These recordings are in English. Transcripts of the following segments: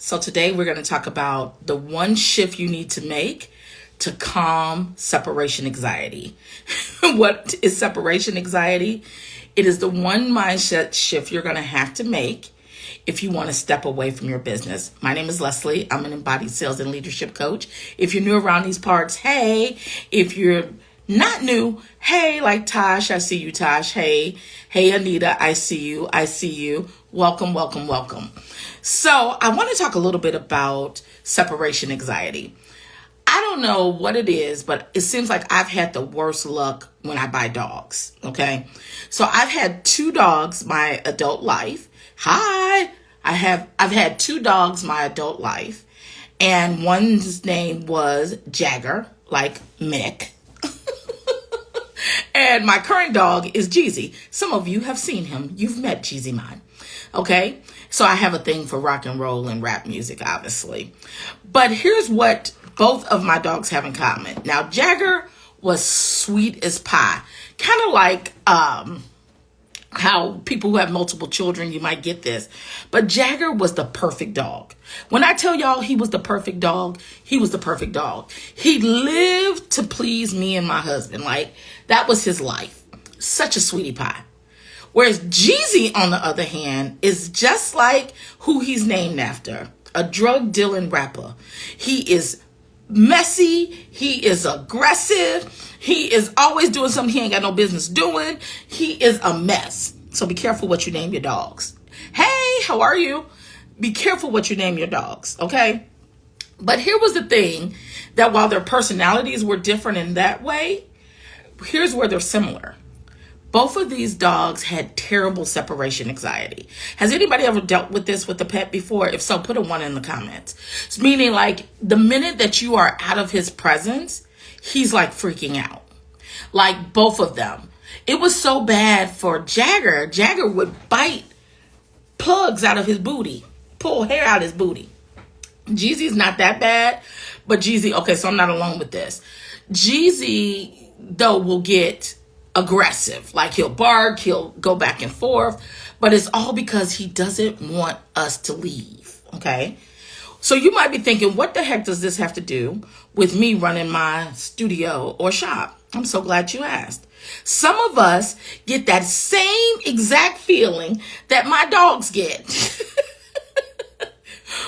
So today we're going to talk about the one shift you need to make to calm separation anxiety. What is separation anxiety? It is the one mindset shift you're going to have to make if you want to step away from your business. My name is Leslie. I'm an embodied sales and leadership coach. If you're new around these parts, hey. If you're not new, hey, like Tosh, I see you, Tosh. Hey, Anita, I see you. Welcome, welcome, welcome. So I want to talk a little bit about separation anxiety. I don't know what it is, but it seems like I've had the worst luck when I buy dogs, okay? So I've had 2 dogs my adult life. I've had 2 dogs my adult life, and one's name was Jagger, like Mick. And my current dog is Jeezy. Some of you have seen him. You've met Jeezy mine. Okay? So I have a thing for rock and roll and rap music, obviously. But here's what both of my dogs have in common. Now, Jagger was sweet as pie. Kind of like how people who have multiple children, you might get this. But Jagger was the perfect dog. When I tell y'all he was the perfect dog, he was the perfect dog. He lived to please me and my husband. Like, that was his life. Such a sweetie pie. Whereas Jeezy, on the other hand, is just like who he's named after, a drug dealing rapper. He is messy. He is aggressive. He is always doing something he ain't got no business doing. He is a mess. So be careful what you name your dogs. Hey, how are you? Be careful what you name your dogs, okay? But here was the thing, that while their personalities were different in that way, here's where they're similar. Both of these dogs had terrible separation anxiety. Has anybody ever dealt with this with a pet before? If so, put a 1 in the comments. It's meaning like the minute that you are out of his presence, he's like freaking out. Like both of them. It was so bad for Jagger. Jagger would bite plugs out of his booty, pull hair out of his booty. Jeezy's not that bad, but Jeezy, okay, so I'm not alone with this. Jeezy, though, will get aggressive. Like he'll bark, he'll go back and forth, but it's all because he doesn't want us to leave, okay? So you might be thinking, what the heck does this have to do with me running my studio or shop? I'm so glad you asked. Some of us get that same exact feeling that my dogs get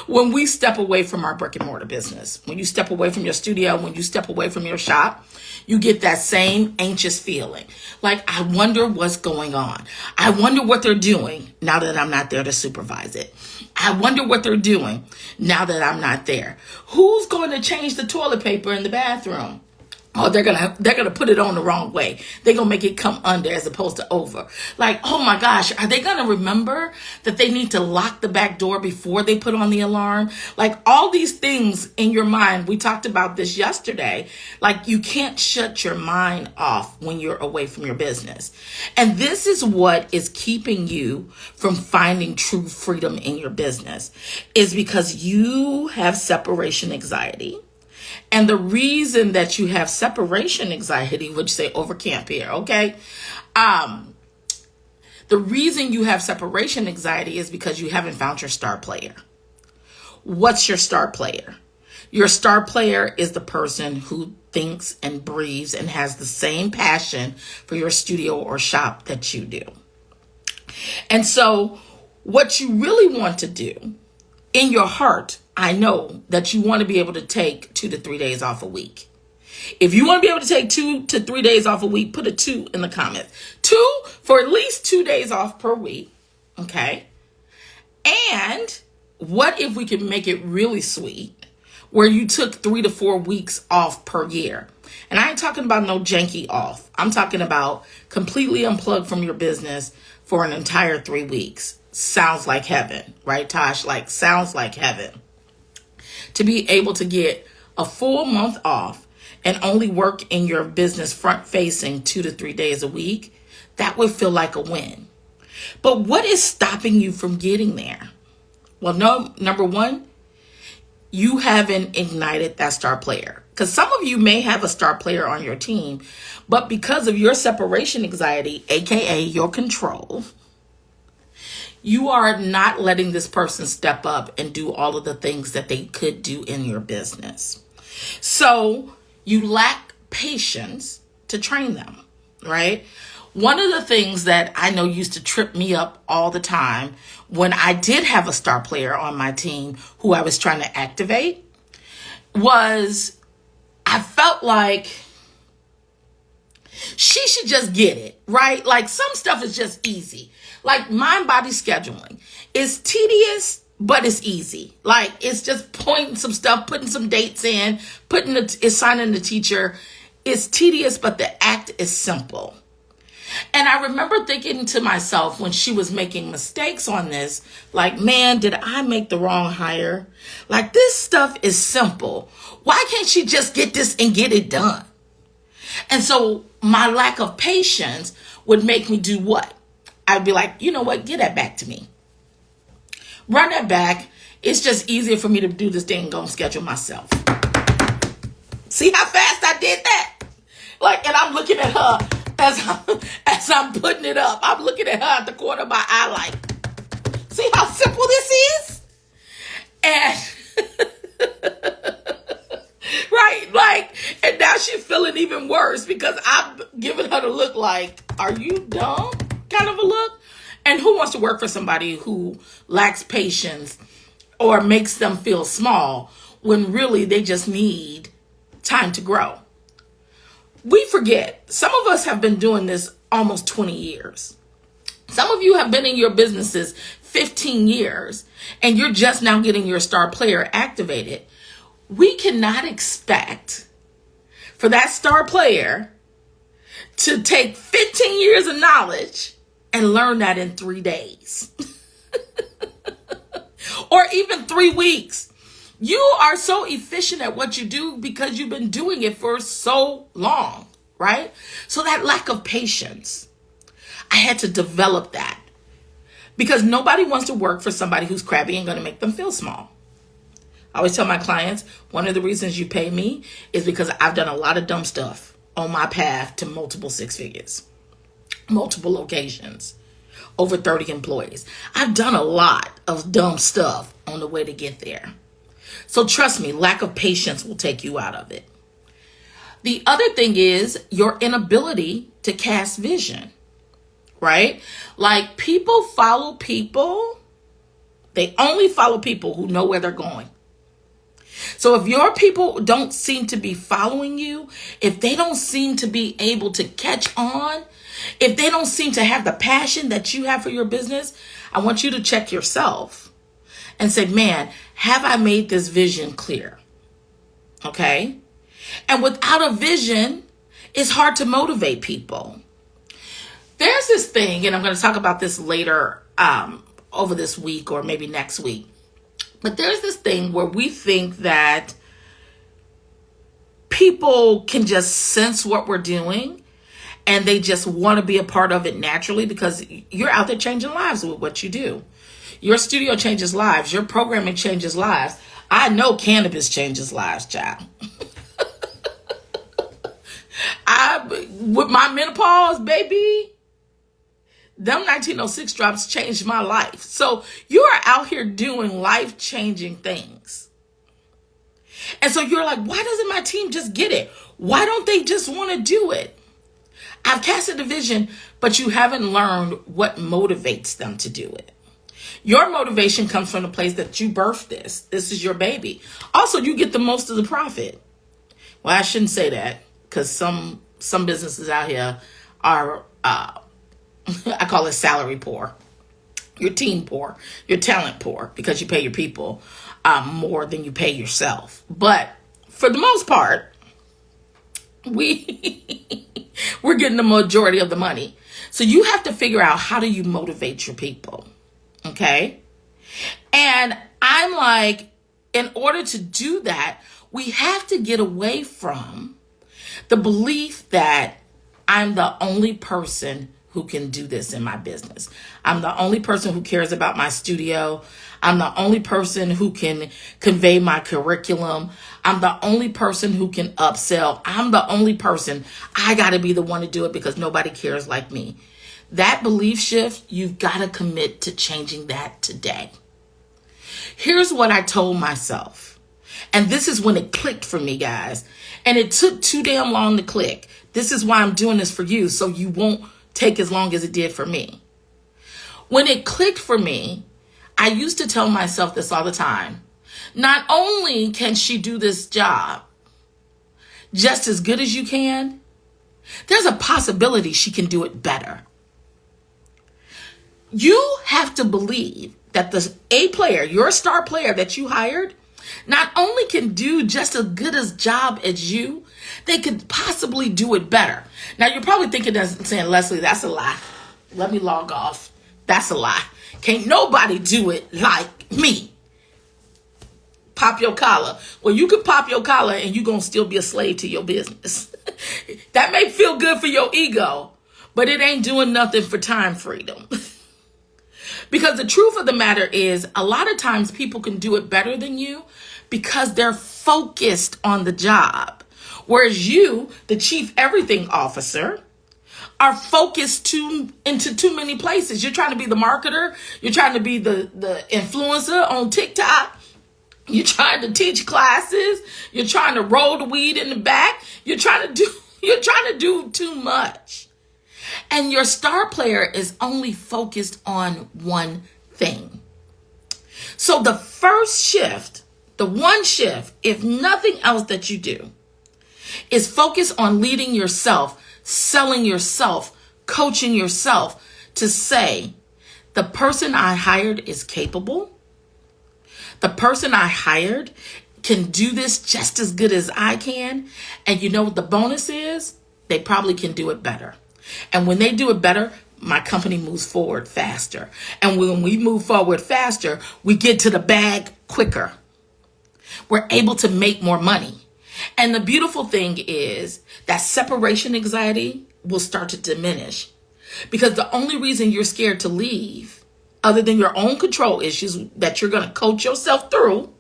when we step away from our brick-and-mortar business. When you step away from your studio, when you step away from your shop, you get that same anxious feeling. Like, I wonder what's going on. I wonder what they're doing now that I'm not there to supervise it. I wonder what they're doing now that I'm not there. Who's going to change the toilet paper in the bathroom? Oh, they're gonna put it on the wrong way. They're gonna make it come under as opposed to over. Like, oh my gosh, are they gonna remember that they need to lock the back door before they put on the alarm? Like all these things in your mind. We talked about this yesterday. Like you can't shut your mind off when you're away from your business. And this is what is keeping you from finding true freedom in your business, is because you have separation anxiety. And the reason that you have separation anxiety, which say over camp here, okay? The reason you have separation anxiety is because you haven't found your star player. What's your star player? Your star player is the person who thinks and breathes and has the same passion for your studio or shop that you do. And so what you really want to do in your heart, I know that you want to be able to take 2 to 3 days off a week. If you want to be able to take 2 to 3 days off a week, put a 2 in the comments. 2 for at least 2 days off per week. Okay. And what if we can make it really sweet where you took 3 to 4 weeks off per year? And I ain't talking about no janky off. I'm talking about completely unplugged from your business for an entire 3 weeks. Sounds like heaven, right, Tosh? Like, sounds like heaven. To be able to get a full month off and only work in your business front-facing 2 to 3 days a week, that would feel like a win. But what is stopping you from getting there? Well, number one, you haven't ignited that star player. Because some of you may have a star player on your team, but because of your separation anxiety, aka your control, you are not letting this person step up and do all of the things that they could do in your business. So you lack patience to train them, right? One of the things that I know used to trip me up all the time when I did have a star player on my team who I was trying to activate was I felt like she should just get it, right? Like some stuff is just easy. Like mind-body scheduling is tedious, but it's easy. Like it's just pointing some stuff, putting some dates in, assigning the teacher. It's tedious, but the act is simple. And I remember thinking to myself when she was making mistakes on this, like, man, did I make the wrong hire? Like this stuff is simple. Why can't she just get this and get it done? And so my lack of patience would make me do what? I'd be like, you know what? Get that back to me. Run that back. It's just easier for me to do this thing and go and schedule myself. See how fast I did that? Like, and I'm looking at her as I'm putting it up. I'm looking at her at the corner of my eye like, see how simple this is? And right, like, and now she's feeling even worse because I'm giving her the look like, are you dumb? Kind of a look. And who wants to work for somebody who lacks patience or makes them feel small when really they just need time to grow? We forget. Some of us have been doing this almost 20 years. Some of you have been in your businesses 15 years and you're just now getting your star player activated. We cannot expect for that star player to take 15 years of knowledge and learn that in 3 days or even 3 weeks. You are so efficient at what you do because you've been doing it for so long, right? So that lack of patience, I had to develop that because nobody wants to work for somebody who's crabby and going to make them feel small. I always tell my clients, one of the reasons you pay me is because I've done a lot of dumb stuff on my path to multiple six figures, multiple locations, over 30 employees. I've done a lot of dumb stuff on the way to get there. So trust me, lack of patience will take you out of it. The other thing is your inability to cast vision, right? Like people follow people. They only follow people who know where they're going. So if your people don't seem to be following you, if they don't seem to be able to catch on, if they don't seem to have the passion that you have for your business, I want you to check yourself and say, man, have I made this vision clear? Okay. And without a vision, it's hard to motivate people. There's this thing, and I'm going to talk about this later over this week or maybe next week. But there's this thing where we think that people can just sense what we're doing and they just want to be a part of it naturally because you're out there changing lives with what you do. Your studio changes lives. Your programming changes lives. I know cannabis changes lives, child. With my menopause, baby, them 1906 drops changed my life. So you are out here doing life-changing things. And so you're like, why doesn't my team just get it? Why don't they just want to do it? I've casted a vision, but you haven't learned what motivates them to do it. Your motivation comes from the place that you birthed this. This is your baby. Also, you get the most of the profit. Well, I shouldn't say that because some businesses out here are, I call it salary poor. You're team poor. You're talent poor because you pay your people more than you pay yourself. But for the most part, we're getting the majority of the money. So you have to figure out, how do you motivate your people? Okay. And I'm like, in order to do that, we have to get away from the belief that I'm the only person who can do this in my business. I'm the only person who cares about my studio. I'm the only person who can convey my curriculum. I'm the only person who can upsell. I'm the only person. I got to be the one to do it because nobody cares like me. That belief shift, you've got to commit to changing that today. Here's what I told myself. And this is when it clicked for me, guys. And it took too damn long to click. This is why I'm doing this for you, so you won't take as long as it did for me. When it clicked for me, I used to tell myself this all the time. Not only can she do this job just as good as you can, there's a possibility she can do it better. You have to believe that the A player, your star player that you hired, not only can do just as good a job as you, they could possibly do it better. Now, you're probably thinking that, saying, Leslie, that's a lie. Let me log off. That's a lie. Can't nobody do it like me. Pop your collar. Well, you could pop your collar and you're going to still be a slave to your business. That may feel good for your ego, but it ain't doing nothing for time freedom. Because the truth of the matter is, a lot of times people can do it better than you because they're focused on the job. Whereas you, the chief everything officer, are focused into too many places. You're trying to be the marketer. You're trying to be the influencer on TikTok. You're trying to teach classes. You're trying to roll the weed in the back. You're trying to do too much. And your star player is only focused on one thing. So the first shift, the one shift, if nothing else that you do, is focus on leading yourself, selling yourself, coaching yourself to say, the person I hired is capable. The person I hired can do this just as good as I can. And you know what the bonus is? They probably can do it better. And when they do it better, my company moves forward faster. And when we move forward faster, we get to the bag quicker. We're able to make more money. And the beautiful thing is that separation anxiety will start to diminish. Because the only reason you're scared to leave, other than your own control issues that you're going to coach yourself through,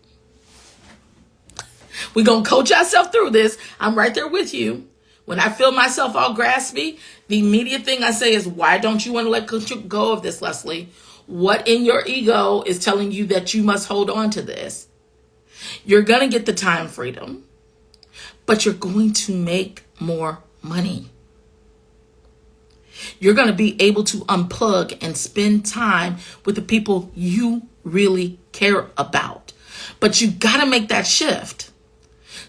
we're going to coach ourselves through this. I'm right there with you. When I feel myself all graspy, the immediate thing I say is, why don't you want to let go of this, Leslie? What in your ego is telling you that you must hold on to this? You're going to get the time freedom, but you're going to make more money. You're going to be able to unplug and spend time with the people you really care about. But you got to make that shift.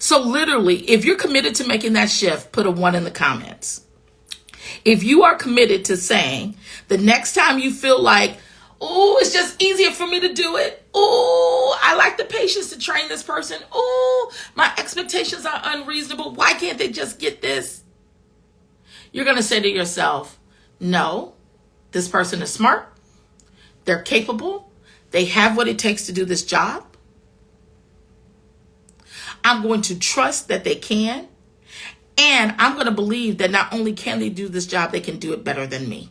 So literally, if you're committed to making that shift, put a 1 in the comments. If you are committed to saying the next time you feel like, oh, it's just easier for me to do it. Oh, I lack the patience to train this person. Oh, my expectations are unreasonable. Why can't they just get this? You're going to say to yourself, no, this person is smart. They're capable. They have what it takes to do this job. I'm going to trust that they can. And I'm going to believe that not only can they do this job, they can do it better than me.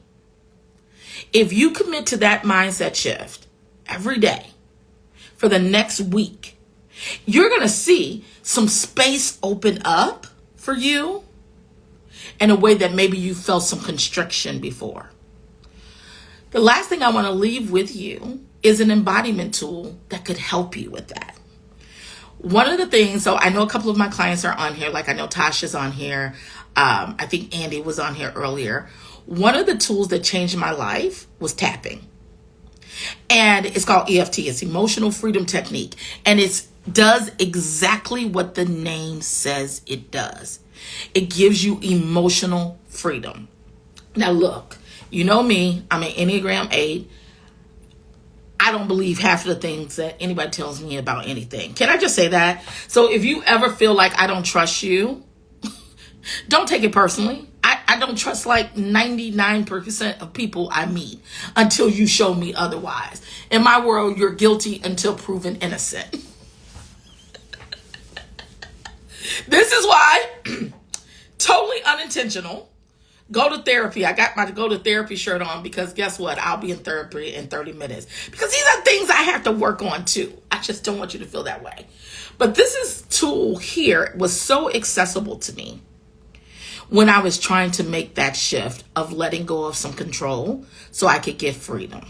If you commit to that mindset shift every day for the next week, you're going to see some space open up for you in a way that maybe you felt some constriction before. The last thing I want to leave with you is an embodiment tool that could help you with that. One of the things, so I know a couple of my clients are on here, like I know Tasha's on here. I think Andy was on here earlier. One of the tools that changed my life was tapping. And it's called EFT. It's Emotional Freedom Technique. And it does exactly what the name says it does. It gives you emotional freedom. Now look, you know me, I'm an Enneagram 8. I don't believe half of the things that anybody tells me about anything. Can I just say that? So if you ever feel like I don't trust you, don't take it personally. I don't trust like 99% of people I meet until you show me otherwise. In my world, you're guilty until proven innocent. This is why, totally unintentional, go to therapy. I got my go to therapy shirt on because guess what? I'll be in therapy in 30 minutes. Because these are things I have to work on too. I just don't want you to feel that way. But this tool here was so accessible to me. when I was trying to make that shift of letting go of some control so I could get freedom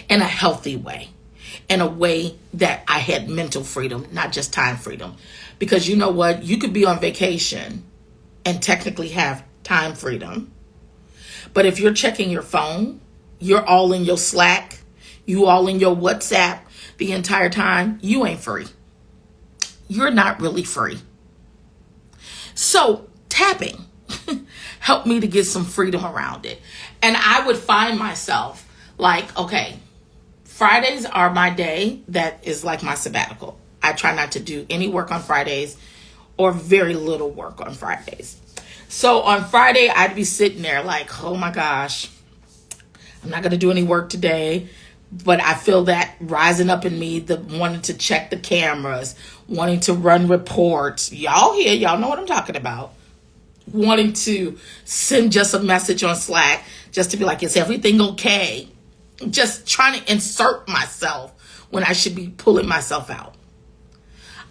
in a healthy way, in a way that I had mental freedom, not just time freedom. Because you know what? You could be on vacation and technically have time freedom. But if you're checking your phone, you're all in your Slack, you all in your WhatsApp the entire time, you ain't free. You're not really free. So tapping helped me to get some freedom around it. And I would find myself like, okay, Fridays are my day that is like my sabbatical. I try not to do any work on Fridays or very little work on Fridays. So on Friday, I'd be sitting there like, oh my gosh, I'm not going to do any work today. But I feel that rising up in me, the wanting to check the cameras, wanting to run reports. Y'all here, y'all know what I'm talking about. Wanting to send just a message on Slack just to be like, is everything okay? Just trying to insert myself when I should be pulling myself out.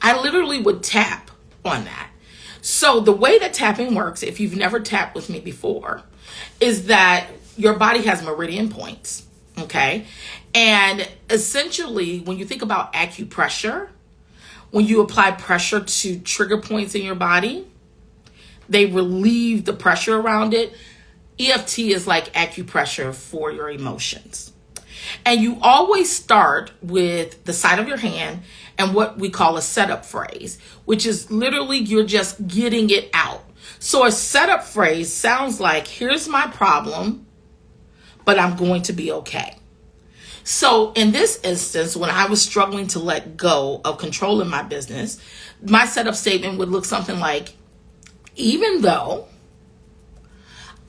I literally would tap on that. So the way that tapping works, if you've never tapped with me before, is that your body has meridian points, okay? And essentially, when you think about acupressure, when you apply pressure to trigger points in your body, they relieve the pressure around it. EFT is like acupressure for your emotions. And you always start with the side of your hand and what we call a setup phrase, which is literally you're just getting it out. So a setup phrase sounds like, here's my problem, but I'm going to be okay. So in this instance, when I was struggling to let go of control in my business, my setup statement would look something like, even though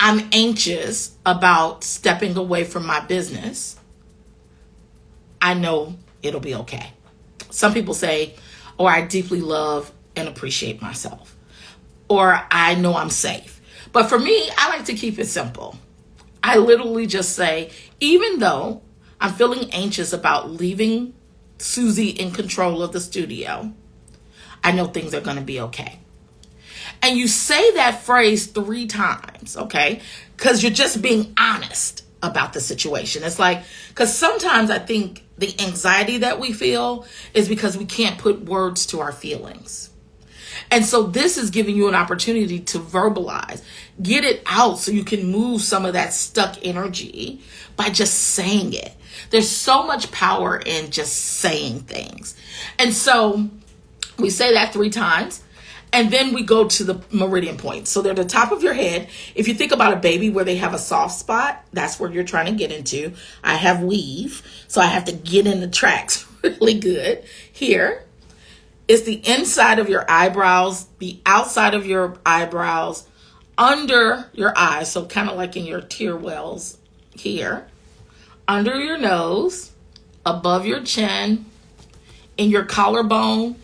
I'm anxious about stepping away from my business, I know it'll be okay. Some people say, or I deeply love and appreciate myself, or I know I'm safe. But for me, I like to keep it simple. I literally just say, even though I'm feeling anxious about leaving Susie in control of the studio, I know things are going to be okay. And you say that phrase 3 times, okay? Because you're just being honest about the situation. It's like, because sometimes I think the anxiety that we feel is because we can't put words to our feelings. And so this is giving you an opportunity to verbalize, get it out so you can move some of that stuck energy by just saying it. There's so much power in just saying things. And so we say that 3 times. And then we go to the meridian points. So they're the top of your head. If you think about a baby where they have a soft spot, that's where you're trying to get into. I have weave, so I have to get in the tracks really good. Here is the inside of your eyebrows, the outside of your eyebrows, under your eyes, so kind of like in your tear wells here, under your nose, above your chin, in your collarbone,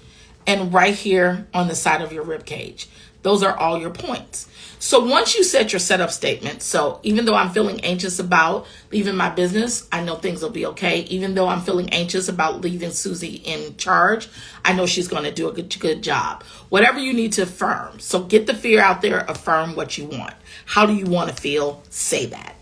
and right here on the side of your rib cage. Those are all your points. So once you set your setup statement, so even though I'm feeling anxious about leaving my business, I know things will be okay. Even though I'm feeling anxious about leaving Susie in charge, I know she's going to do a good job. Whatever you need to affirm. So get the fear out there, affirm what you want. How do you want to feel? Say that.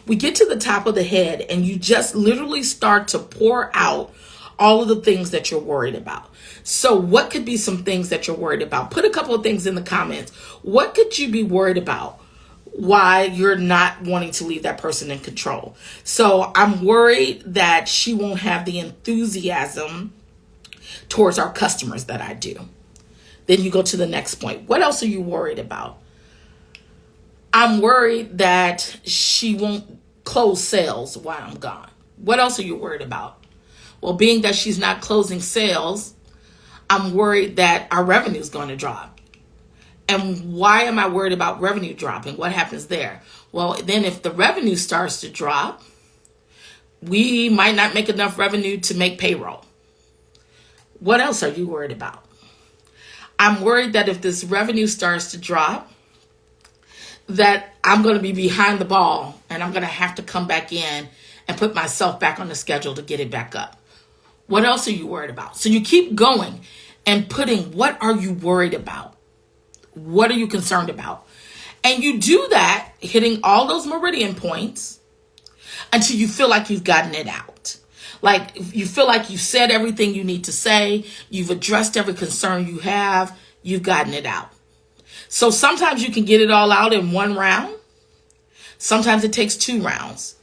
We get to the top of the head and you just literally start to pour out all of the things that you're worried about. So what could be some things that you're worried about? Put a couple of things in the comments. What could you be worried about? Why you're not wanting to leave that person in control? So I'm worried that she won't have the enthusiasm towards our customers that I do. Then you go to the next point. What else are you worried about? I'm worried that she won't close sales while I'm gone. What else are you worried about? Well, being that she's not closing sales, I'm worried that our revenue is going to drop. And why am I worried about revenue dropping? What happens there? Well, then if the revenue starts to drop, we might not make enough revenue to make payroll. What else are you worried about? I'm worried that if this revenue starts to drop, that I'm going to be behind the ball and I'm going to have to come back in and put myself back on the schedule to get it back up. What else are you worried about? So you keep going and putting, what are you worried about? What are you concerned about? And you do that, hitting all those meridian points until you feel like you've gotten it out. Like you feel like you've said everything you need to say, you've addressed every concern you have, you've gotten it out. So sometimes you can get it all out in one round. Sometimes it takes 2 rounds.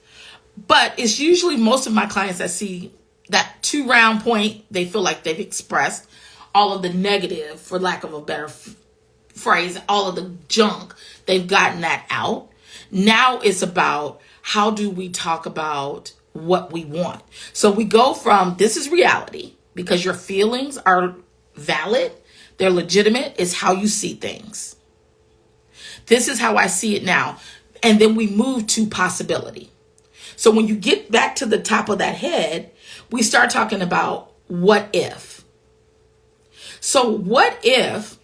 But it's usually most of my clients that see that 2-round point, they feel like they've expressed all of the negative, for lack of a better phrase, all of the junk, they've gotten that out. Now it's about how do we talk about what we want. So we go from this is reality because your feelings are valid, they're legitimate, it's how you see things. This is how I see it now. And then we move to possibility. So when you get back to the top of that head, we start talking about what if. So what if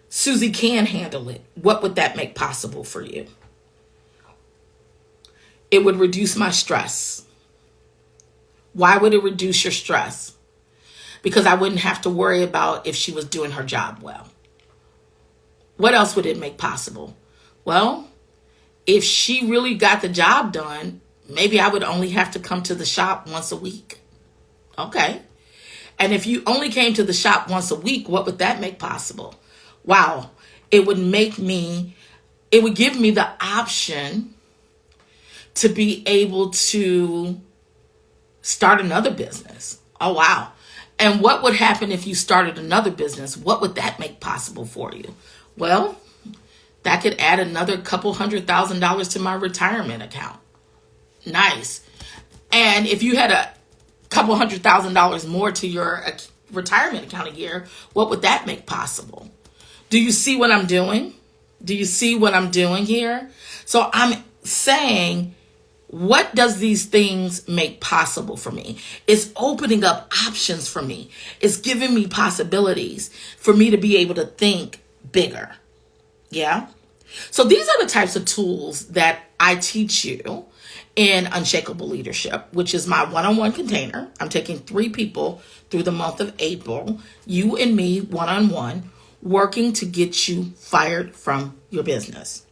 Susie can handle it? What would that make possible for you? It would reduce my stress. Why would it reduce your stress? Because I wouldn't have to worry about if she was doing her job well. What else would it make possible? Well, if she really got the job done, maybe I would only have to come to the shop once a week. Okay. And if you only came to the shop once a week, what would that make possible? Wow. It would give me the option to be able to start another business. Oh, wow. And what would happen if you started another business? What would that make possible for you? Well, that could add another couple $100,000 to my retirement account. Nice. And if you had a couple $100,000 more to your retirement account a year, what would that make possible? Do you see what I'm doing? Do you see what I'm doing here? So I'm saying, what does these things make possible for me? It's opening up options for me. It's giving me possibilities for me to be able to think bigger. Yeah. So these are the types of tools that I teach you in Unshakable Leadership, which is my one-on-one container. I'm taking 3 people through the month of April, you and me, one-on-one, working to get you fired from your business.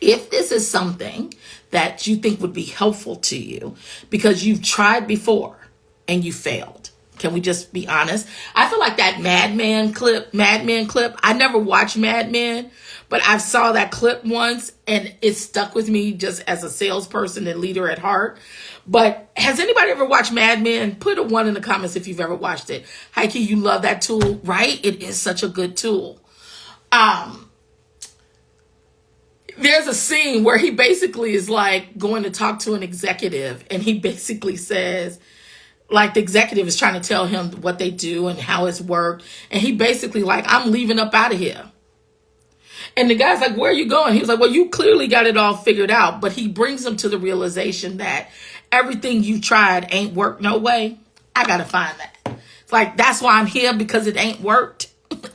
If this is something that you think would be helpful to you because you've tried before and you failed, can we just be honest? I feel like that Mad Men clip, I never watched Mad Men, but I saw that clip once and it stuck with me just as a salesperson and leader at heart. But has anybody ever watched Mad Men? Put a 1 in the comments if you've ever watched it. Heike, you love that tool, right? It is such a good tool. There's a scene where he basically is like going to talk to an executive and he basically says, like the executive is trying to tell him what they do and how it's worked. And he basically like, I'm leaving up out of here. And the guy's like, where are you going? He was like, well, you clearly got it all figured out. But he brings him to the realization that everything you tried ain't worked no way. I got to find that. It's like, that's why I'm here, because it ain't worked.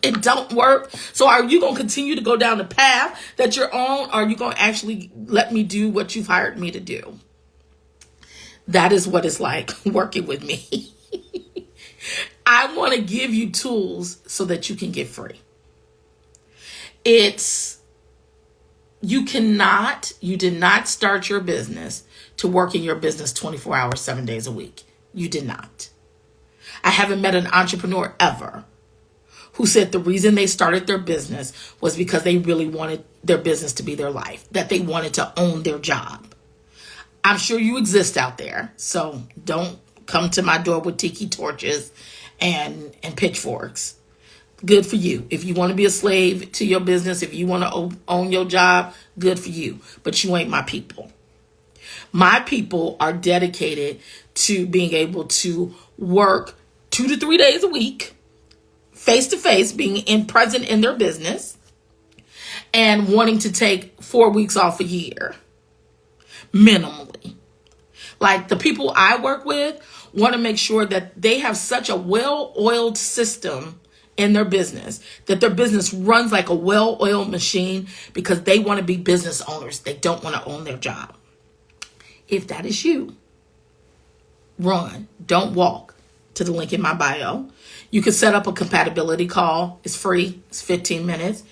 It don't work. So are you going to continue to go down the path that you're on? Or are you going to actually let me do what you've hired me to do? That is what it's like working with me. I want to give you tools so that you can get free. You did not start your business to work in your business 24 hours, 7 days a week. You did not. I haven't met an entrepreneur ever who said the reason they started their business was because they really wanted their business to be their life, that they wanted to own their job. I'm sure you exist out there, so don't come to my door with tiki torches and pitchforks. Good for you. If you want to be a slave to your business, if you want to own your job, good for you. But you ain't my people. My people are dedicated to being able to work 2 to 3 days a week, face to face, being present in their business, and wanting to take 4 weeks off a year, minimally. Like the people I work with want to make sure that they have such a well-oiled system in their business, that their business runs like a well-oiled machine, because they want to be business owners. They don't want to own their job. If that is you, run, don't walk to the link in my bio. You can set up a compatibility call. It's free. It's 15 minutes.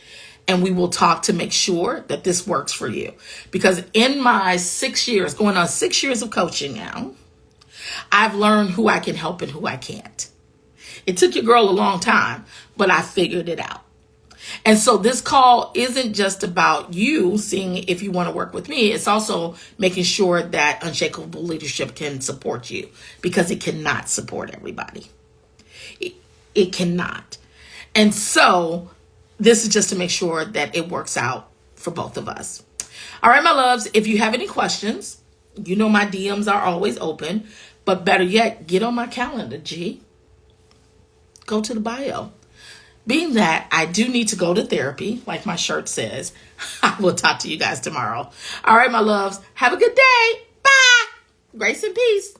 and we will talk to make sure that this works for you. Because in my 6 years, going on 6 years of coaching now, I've learned who I can help and who I can't. It took your girl a long time, but I figured it out. And so this call isn't just about you seeing if you want to work with me. It's also making sure that Unshakable Leadership can support you, because it cannot support everybody. It cannot. And so this is just to make sure that it works out for both of us. All right, my loves, if you have any questions, you know my DMs are always open. But better yet, get on my calendar, G. Go to the bio. Being that I do need to go to therapy, like my shirt says, I will talk to you guys tomorrow. All right, my loves, have a good day. Bye. Grace and peace.